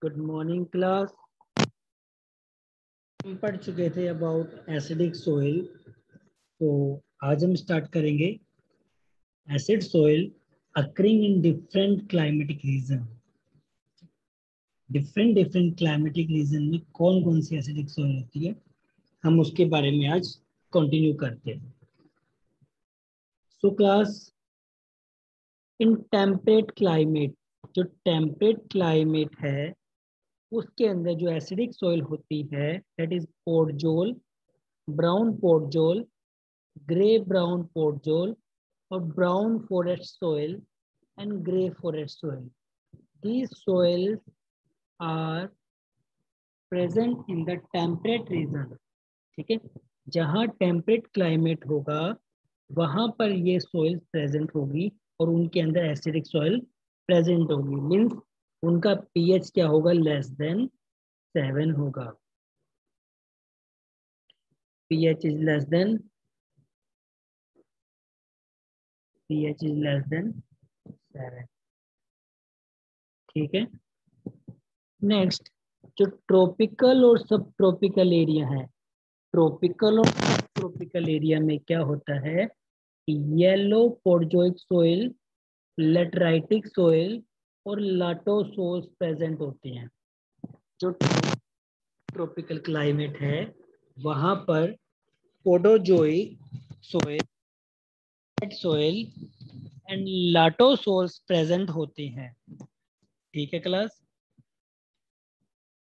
Good morning class. हम पढ़ चुके थे अबाउट एसिडिक सोइल। तो आज हम स्टार्ट करेंगे acid soil occurring in different climatic reason. Different different climatic reason में कौन कौन सी एसिडिक सोइल होती है, हम उसके बारे में आज कंटिन्यू करते हैं। So class, in temperate climate, जो टेम्परेट क्लाइमेट है उसके अंदर जो एसिडिक सोइल होती है that is podzol, brown podzol, grey brown podzol और brown forest soil and gray forest soil. These soils are present in the temperate region. ठीक है, जहाँ टेम्परेट क्लाइमेट होगा वहां पर ये सोइल प्रेजेंट होगी और उनके अंदर एसिडिक सोइल प्रेजेंट होगी। मीन्स उनका पीएच क्या होगा, लेस देन 7 होगा। pH is less than 7। ठीक है, नेक्स्ट, जो ट्रॉपिकल और सब ट्रॉपिकल एरिया है, ट्रॉपिकल और सब ट्रॉपिकल एरिया में क्या होता है, येलो पोर्जोइक सोइल, लेटराइटिक सोइल और लाटोसोल्स प्रेजेंट होते हैं। जो ट्रॉपिकल क्लाइमेट है वहां पर podzolic soil, soil and latosols present होते हैं। ठीक है class,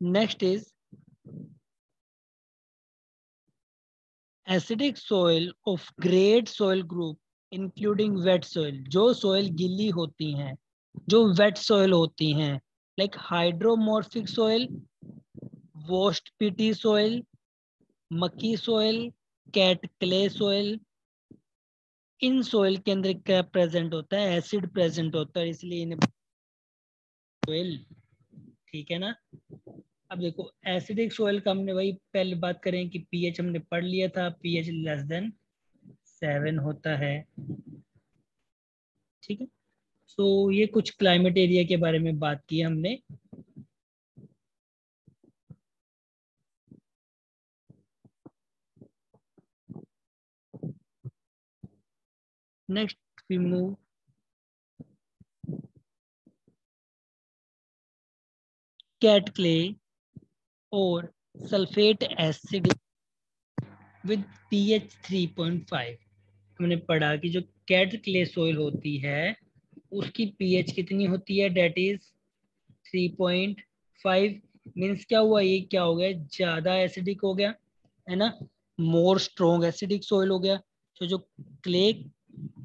next is acidic soil of grade soil group including wet soil. जो सोइल गीली होती हैं, जो वेट सोइल होती हैं, like hydromorphic soil, washed peaty soil, mucky soil, cat clay soil, इन सोइल के अंदर क्या प्रेजेंट होता है, एसिड प्रेजेंट होता है, इसलिए इन्हें सोइल। ठीक है ना। अब देखो एसिडिक सोइल का हमने वही पहले बात करें कि पीएच हमने पढ़ लिया था, पीएच लेस देन 7 होता है। ठीक है, सो ये कुछ क्लाइमेट एरिया के बारे में बात की हमने। Next we move cat clay और सल्फेट एसिड विद पीएच 3.5। हमने पढ़ा कि जो कैट क्ले सॉइल होती है उसकी पीएच कितनी होती है, डेट इज 3.5। मीन्स क्या हुआ, ये क्या हो गया, ज्यादा एसिडिक हो गया है ना, मोर स्ट्रॉन्ग एसिडिक सॉइल हो गया। तो जो क्ले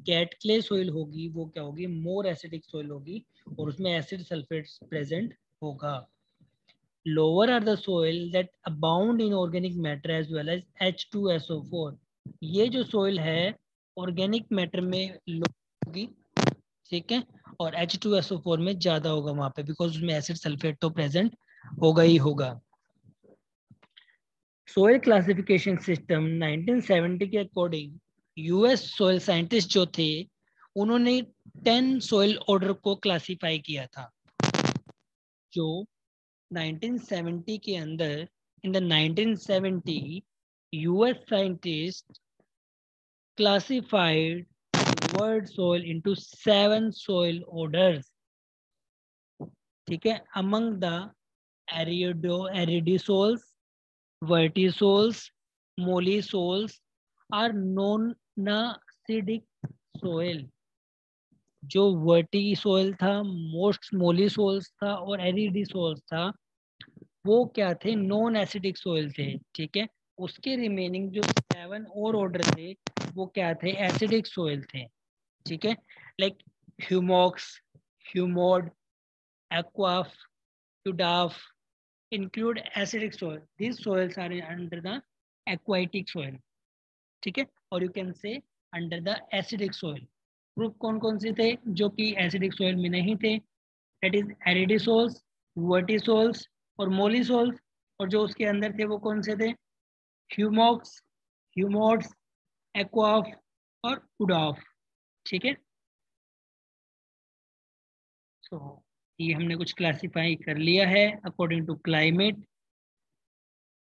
कैट क्ले सॉइल होगी वो क्या होगी, मोर एसिडिक सॉइल होगी और उसमें एसिड सल्फेट प्रेजेंट होगा। Lower are the soil that abound in organic matter as well as H2SO4। ये जो सोइल है ऑर्गेनिक मैटर में लो होगी, ठीक है, और H2SO4 में ज्यादा होगा वहां पे, बिकॉज उसमें एसिड सल्फेट तो प्रेजेंट होगा ही होगा। सोइल क्लासिफिकेशन सिस्टम 1970 के अकॉर्डिंग यूएस सोइल साइंटिस्ट जो थे उन्होंने 10 सोइल ऑर्डर को क्लासिफाई किया था। जो 1970 के अंदर, in the 1970 US scientists classified world soil into 7 soil orders। ठीक है, among the aridisols, vertisols, mollisols are non-acidic soil। जो वर्टी सोइल था, मोस्ट मोलिसोल्स था और एरिडिसोल्स था, वो क्या थे, नॉन एसिडिक सोइल थे। ठीक है, उसके रिमेनिंग जो 7 और ऑर्डर थे वो क्या थे, एसिडिक सोइल थे। ठीक है, like humox, humod, aqualf, udalf include acidic soil. This soils are under the aquatic soil. ठीक है, और you can say under the acidic soil. Group कौन कौन से थे जो कि एसिडिक सोइल में नहीं थे, दैट इज एरिडिसोल्स, वर्टिसोल्स और मोलिसोल्स। और जो उसके अंदर थे वो कौन से थे, ह्यूमॉक्स, ह्यूमोड्स, एक्वाफ और उडाफ। ठीक है, सो ये हमने कुछ क्लासिफाई कर लिया है अकॉर्डिंग टू क्लाइमेट।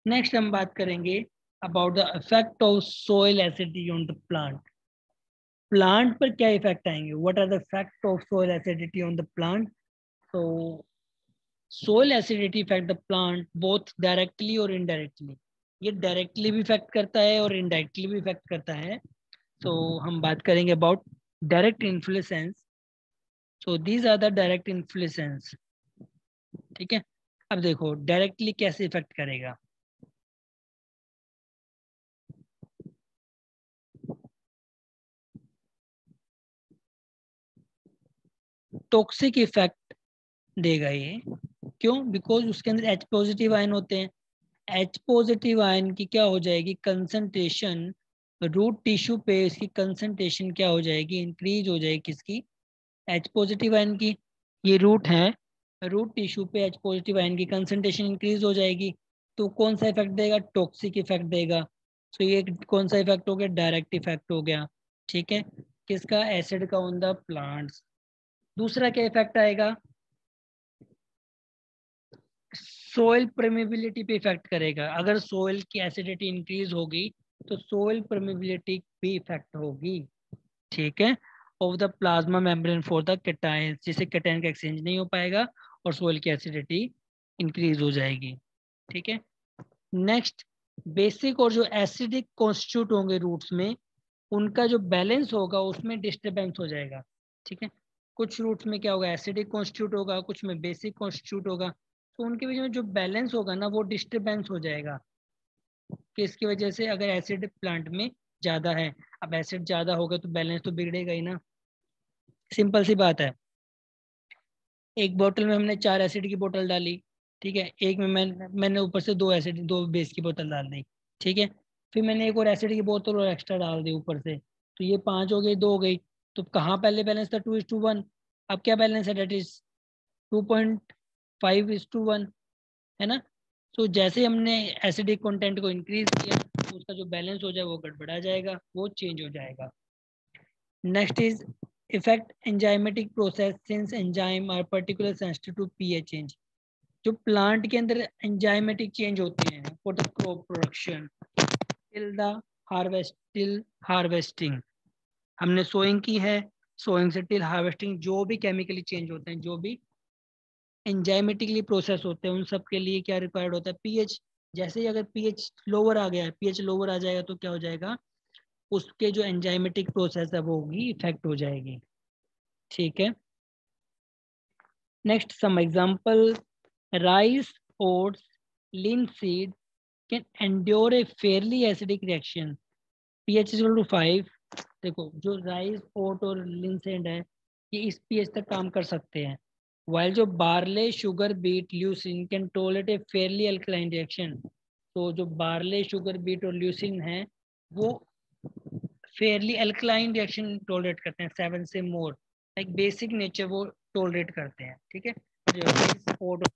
नेक्स्ट हम बात करेंगे about the effect of soil acidity on the plant. Plant पर क्या इफेक्ट आएंगे, what are the effect of soil acidity on the plant. तो soil acidity effect the plant both directly और indirectly. ये directly भी इफेक्ट करता है और इनडायरेक्टली भी इफेक्ट करता है। तो हम बात करेंगे about direct influence. So these are the direct influence. ठीक है, अब देखो डायरेक्टली कैसे इफेक्ट करेगा। टॉक्सिक इफेक्ट देगा ये। क्यों? बिकॉज उसके अंदर H पॉजिटिव आयन होते हैं। H पॉजिटिव आयन की क्या हो जाएगी कंसंट्रेशन, रूट टिश्यू पे इसकी कंसंट्रेशन क्या हो जाएगी, इंक्रीज हो जाएगी। किसकी? H पॉजिटिव आयन की। ये रूट है, रूट टिश्यू पे H पॉजिटिव आयन की कंसंट्रेशन इंक्रीज हो जाएगी। तो कौन सा इफेक्ट देगा? टॉक्सिक इफेक्ट देगा। तो ये कौन सा इफेक्ट हो गया? डायरेक्ट इफेक्ट हो गया। ठीक है, किसका? एसिड का ऑन द प्लांट्स। दूसरा क्या इफेक्ट आएगा? सोइल परमेबिलिटी पे इफेक्ट करेगा। अगर सोइल की एसिडिटी इंक्रीज होगी तो सोइल परमेबिलिटी भी इफेक्ट होगी। ठीक है, of the plasma membrane for the cation, जिससे कैटायन का एक्सचेंज नहीं हो पाएगा और सोइल की एसिडिटी इंक्रीज हो जाएगी। ठीक है, नेक्स्ट बेसिक और जो एसिडिक कॉन्स्टिट्यूट होंगे रूट्स में, उनका जो बैलेंस होगा उसमें डिस्टर्बेंस हो जाएगा। ठीक है, कुछ रूट्स में क्या होगा? एसिडिक कॉन्स्टिट्यूट होगा, कुछ में बेसिक कॉन्स्टिट्यूट होगा। तो उनके बीच में जो बैलेंस होगा ना वो डिस्टर्बेंस हो जाएगा। कि इसकी वजह से अगर एसिड प्लांट में ज्यादा है, अब एसिड ज्यादा होगा तो बैलेंस तो बिगड़ेगा ही ना। सिंपल सी बात है। एक बोतल में हमने 4 एसिड की बोतल डाली, ठीक है, एक में मैंने ऊपर से 2 एसिड 2 बेस की बोतल डाल दी। ठीक है, फिर मैंने एक और एसिड की बोतल और एक्स्ट्रा डाल दी ऊपर से, तो ये 5 हो गई, 2 हो गई। तो कहाँ पहले बैलेंस था? 2:1। अब क्या बैलेंस है? डेट इज 2.5:1, है ना। तो जैसे हमने एसिडिक कंटेंट को इंक्रीज किया तो उसका जो बैलेंस हो जाए वो गड़बड़ा जाएगा, वो चेंज हो जाएगा। Next is effect enzymatic process, since enzyme are particular sensitive to pH change. जो प्लांट के अंदर एंजाइमेटिक चेंज होते हैं for the crop production till the till harvesting. हमने सोइंग की है, सोइंग से टिल हार्वेस्टिंग जो भी केमिकली चेंज होते हैं, जो भी एंजाइमेटिकली प्रोसेस होते हैं, उन सब के लिए क्या रिक्वायर्ड होता है? पीएच। जैसे ही अगर पीएच लोअर आ गया है, पीएच लोअर आ जाएगा तो क्या हो जाएगा? उसके जो एंजाइमेटिक प्रोसेस है वो होगी, इफेक्ट हो जाएगी। ठीक है, next some example. Rice, oats, linseed can endure a fairly acidic reaction pH is equal to 5। देखो जो राइस, ओट और लिंसेड है ये इस pH तक काम कर सकते हैं, while जो barley, sugar beet, leucine can tolerate A Fairlie alkaline reaction. तो जो बार्ले, शुगर बीट और ल्यूसिन है वो फेयरली अल्कलाइन रिएक्शन टॉलरेट करते हैं, 7 से मोर, लाइक बेसिक नेचर वो टॉलरेट करते हैं। ठीक है, जो राइस, ओट